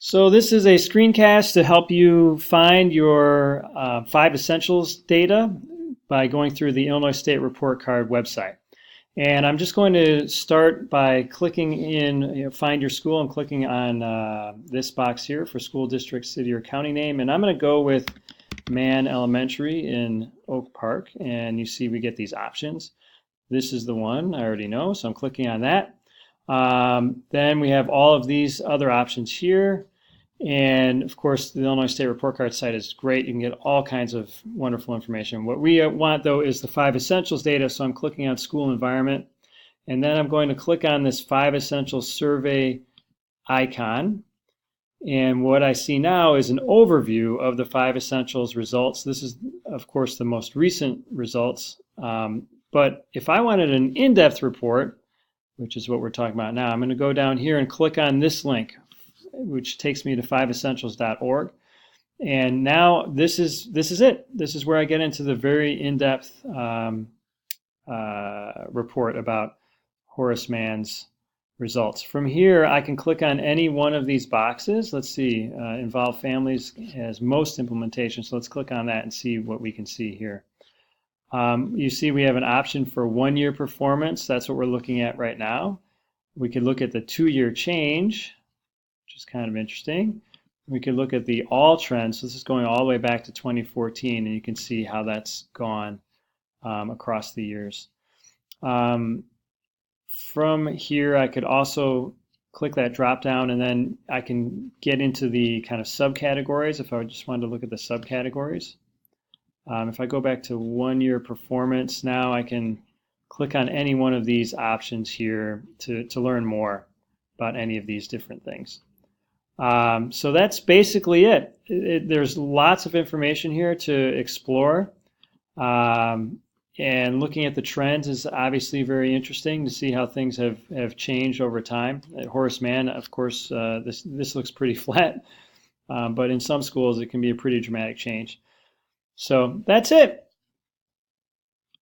So this is a screencast to help you find your 5 essentials data by going through the Illinois State Report Card website. And I'm just going to start by clicking in Find Your School. I'm clicking on this box here for school district, city, or county name. And I'm going to go with Mann Elementary in Oak Park. And you see we get these options. This is the one I already know, so I'm clicking on that. Then we have all of these other options here. And of course, the Illinois State Report Card site is great. You can get all kinds of wonderful information. What we want, though, is the 5 essentials data. So I'm clicking on school environment. And then I'm going to click on this 5 essentials survey icon. And what I see now is an overview of the 5 essentials results. This is, of course, the most recent results. But if I wanted an in-depth report, which is what we're talking about now, I'm going to go down here and click on this link, which takes me to 5essentials.org. And now this is it. This is where I get into the very in-depth report about Horace Mann's results. From here, I can click on any one of these boxes. Let's see, involve families has most implementation. So let's click on that and see what we can see here. You see we have an option for 1-year performance. That's what we're looking at right now. We could look at the 2-year change, which is kind of interesting. We could look at the all trends. So this is going all the way back to 2014, and you can see how that's gone across the years. From here, I could also click that drop down, and then I can get into the kind of subcategories if I just wanted to look at the subcategories. If I go back to 1-year performance, now I can click on any one of these options here to learn more about any of these different things. So that's basically it. There's lots of information here to explore. And looking at the trends is obviously very interesting to see how things have changed over time. At Horace Mann, of course, this looks pretty flat, but in some schools it can be a pretty dramatic change. So that's it.